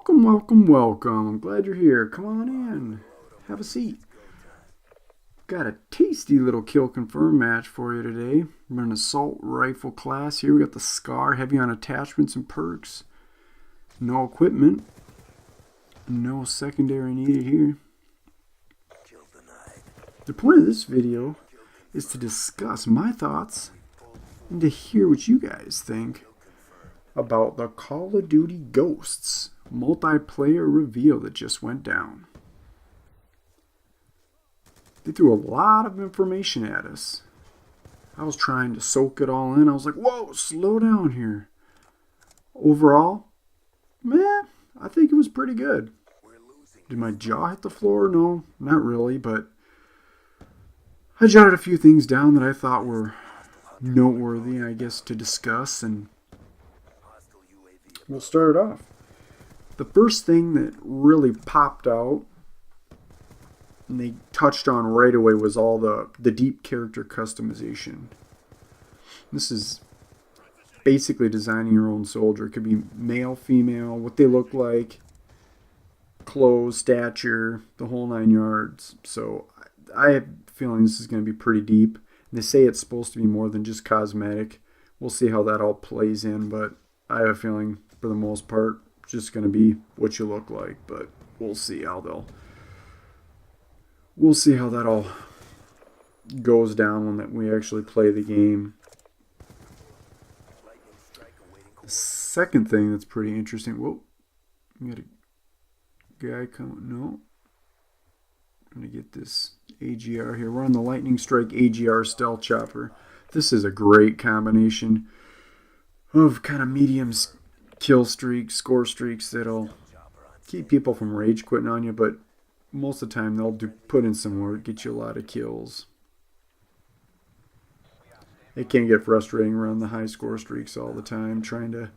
Welcome, welcome, welcome. I'm glad you're here. Come on in. Have a seat. Got a tasty little kill confirm match for you today. We're in an assault rifle class here. We got the SCAR, heavy on attachments and perks. No equipment. No secondary needed here. The point of this video is to discuss my thoughts and to hear what you guys think about the Call of Duty Ghosts multiplayer reveal that just went down. They threw a lot of information at us. I was trying to soak it all in. I was like, whoa, slow down here. Overall, I think it was pretty good. Did my jaw hit the floor? No, not really, but I jotted a few things down that I thought were noteworthy, I guess, to discuss, and we'll start it off. The first thing that really popped out and they touched on right away was all the deep character customization. This is basically designing your own soldier. It could be male, female, what they look like, clothes, stature, the whole 9 yards. So I have a feeling this is going to be pretty deep. They say it's supposed to be more than just cosmetic. We'll see how that all plays in, but I have a feeling for the most part it's just going to be what you look like, but we'll see how that all goes down when we actually play the game. The second thing that's pretty interesting. Whoa, we got a guy coming. No, I'm gonna get this AGR here. We're on the Lightning Strike AGR Stealth Chopper. This is a great combination of kind of medium kill streaks, score streaks that'll keep people from rage quitting on you, but most of the time they'll put in some work, get you a lot of kills. It can get frustrating around the high score streaks all the time, trying to...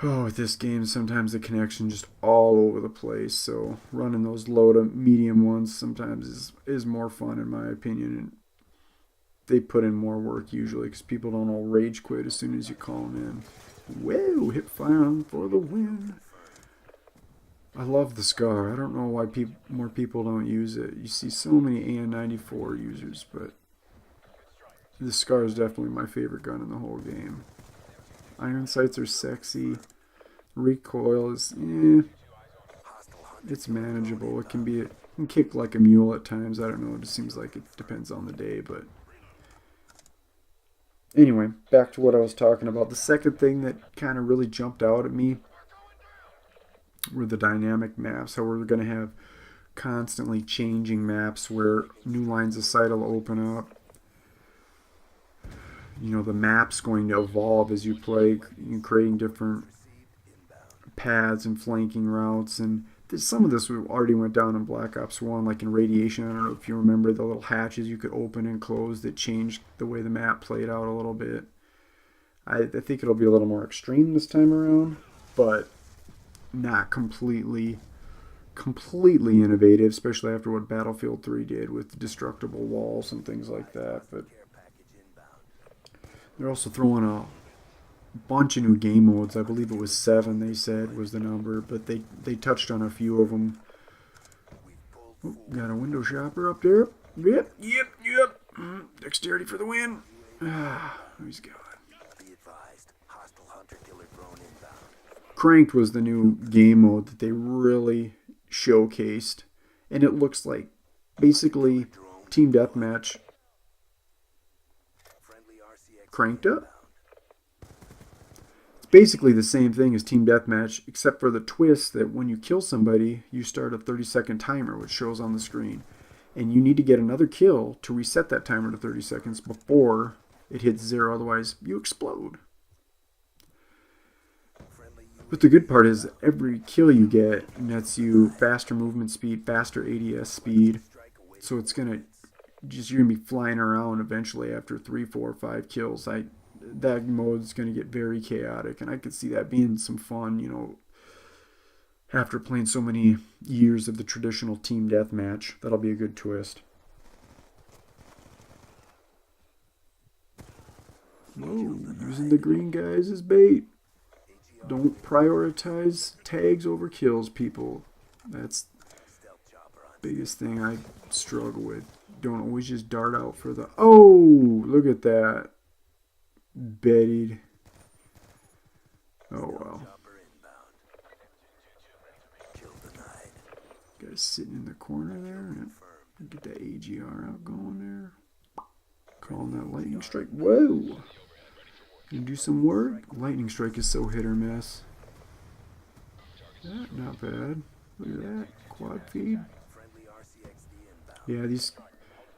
with this game, sometimes the connection just all over the place, so running those low to medium ones sometimes is more fun in my opinion, and they put in more work usually because people don't all rage quit as soon as you call them in. Whoa, hip fire for the win. I love the SCAR. I don't know why more people don't use it. You see so many AN94 users, but the SCAR is definitely my favorite gun in the whole game. Iron sights are sexy. Recoil is, it's manageable. It can kick like a mule at times. I don't know. It just seems like it depends on the day, but anyway, back to what I was talking about. The second thing that kind of really jumped out at me were the dynamic maps. How we're going to have constantly changing maps where new lines of sight will open up. You know, the map's going to evolve as you play, creating different paths and flanking routes. And some of this already went down in Black Ops 1, like in Radiation. I don't know if you remember the little hatches you could open and close that changed the way the map played out a little bit. I think it'll be a little more extreme this time around, but not completely innovative, especially after what Battlefield 3 did with destructible walls and things like that. But they're also throwing a bunch of new game modes. I believe it was 7 they said was the number, but they touched on a few of them. Oh, got a window shopper up there. Yep. Dexterity for the win. He's gone. Cranked was the new game mode that they really showcased, and it looks like basically Team Deathmatch cranked up. It's basically the same thing as Team Deathmatch, except for the twist that when you kill somebody, you start a 30-second timer, which shows on the screen. And you need to get another kill to reset that timer to 30 seconds before it hits 0, otherwise you explode. But the good part is every kill you get nets you faster movement speed, faster ADS speed. So it's going to you're going to be flying around eventually after 3, 4, 5 kills. That mode is going to get very chaotic, and I could see that being some fun, you know, after playing so many years of the traditional team deathmatch. That'll be a good twist. Whoa, using the green guys as bait. Don't prioritize tags over kills, people. That's the biggest thing I struggle with. Don't always just dart out for the... Oh, look at that. Bettied. Oh, well. Guy's sitting in the corner there. Get that AGR out going there. Calling that lightning strike. Whoa! Gonna do some work. Lightning strike is so hit or miss. Not bad. Look at that. Quad feed. Yeah, these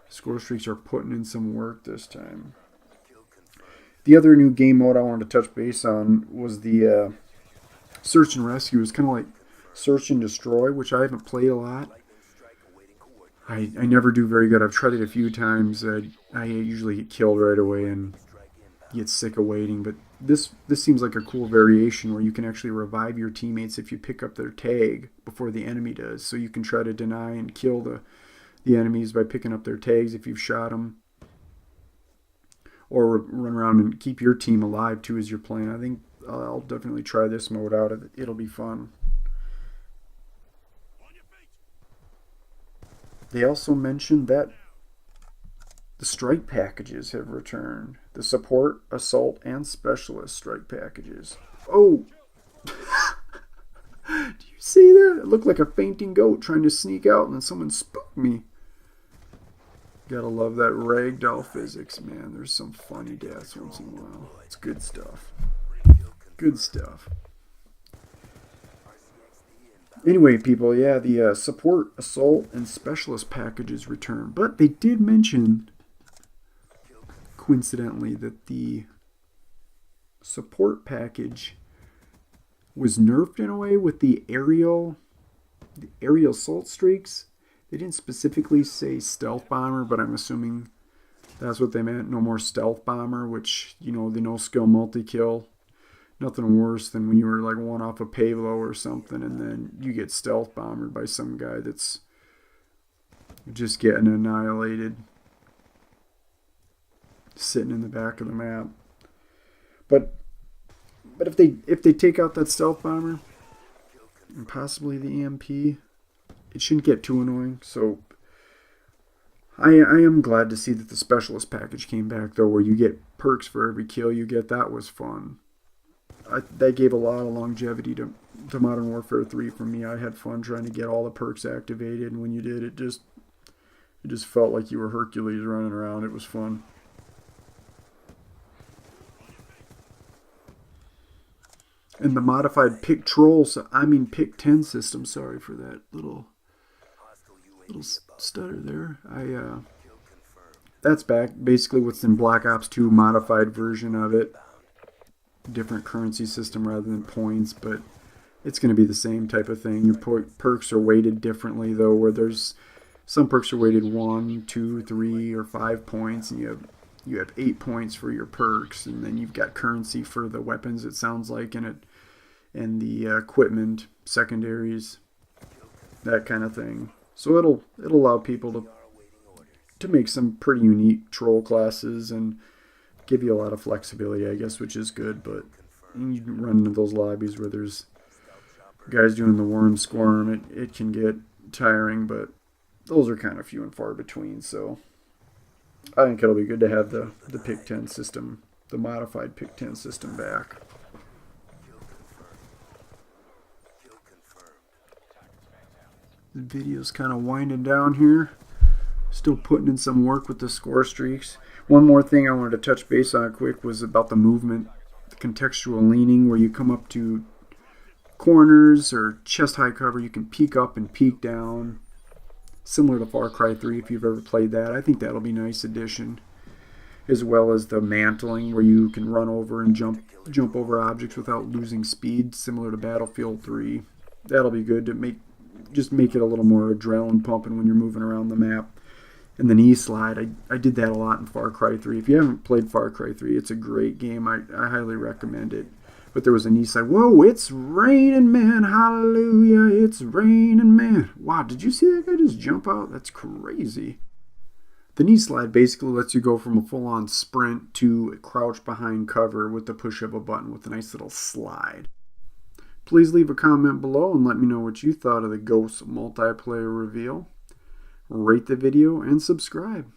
score streaks are putting in some work this time. The other new game mode I wanted to touch base on was the search and rescue. It's kind of like search and destroy, which I haven't played a lot. I never do very good. I've tried it a few times. I usually get killed right away and get sick of waiting. But this seems like a cool variation where you can actually revive your teammates if you pick up their tag before the enemy does. So you can try to deny and kill the enemies by picking up their tags if you've shot them. Or run around and keep your team alive too as you're playing. I think I'll definitely try this mode out. It'll be fun. They also mentioned that the strike packages have returned. The support, assault, and specialist strike packages. Oh! Do you see that? It looked like a fainting goat trying to sneak out and then someone spooked me. Gotta love that ragdoll physics, man. There's some funny deaths once in a while. It's good stuff. Good stuff. Anyway, people, yeah, the support, assault, and specialist packages return. But they did mention, coincidentally, that the support package was nerfed in a way with the aerial assault streaks. They didn't specifically say stealth bomber, but I'm assuming that's what they meant. No more stealth bomber, which, you know, the no-skill multi-kill. Nothing worse than when you were like one off a Pavlo or something and then you get stealth bombered by some guy that's just getting annihilated. Sitting in the back of the map. But if they take out that stealth bomber and possibly the EMP, it shouldn't get too annoying. So I am glad to see that the specialist package came back though, where you get perks for every kill you get. That was fun. That gave a lot of longevity to Modern Warfare 3 for me. I had fun trying to get all the perks activated, and when you did, it just felt like you were Hercules running around. It was fun. And the modified pick pick 10 system. Sorry for that little stutter there. That's back. Basically, what's in Black Ops 2 modified version of it. Different currency system rather than points, but it's going to be the same type of thing. Your perks are weighted differently though, where there's some perks are weighted 1, 2, 3, or 5 points, and you have 8 points for your perks, and then you've got currency for the weapons. It sounds like and the equipment, secondaries, that kind of thing. So it'll allow people to make some pretty unique troll classes and give you a lot of flexibility, I guess, which is good. But you run into those lobbies where there's guys doing the worm squirm. It can get tiring, but those are kind of few and far between. So I think it'll be good to have the pick 10 system, the modified pick 10 system back. The video's kind of winding down here. Still putting in some work with the score streaks. One more thing I wanted to touch base on quick was about the movement, the contextual leaning, where you come up to corners or chest high cover. You can peek up and peek down, similar to Far Cry 3 if you've ever played that. I think that'll be a nice addition, as well as the mantling, where you can run over and jump over objects without losing speed, similar to Battlefield 3. That'll be good to make it a little more adrenaline pumping when you're moving around the map. And the knee slide, I did that a lot in Far Cry 3. If you haven't played Far Cry 3, it's a great game. I highly recommend it. But there was a knee slide. Whoa, it's raining, man. Hallelujah, it's raining, man. Wow, did you see that guy just jump out? That's crazy. The knee slide basically lets you go from a full-on sprint to a crouch behind cover with the push of a button with a nice little slide. Please leave a comment below and let me know what you thought of the Ghosts multiplayer reveal. Rate the video and subscribe.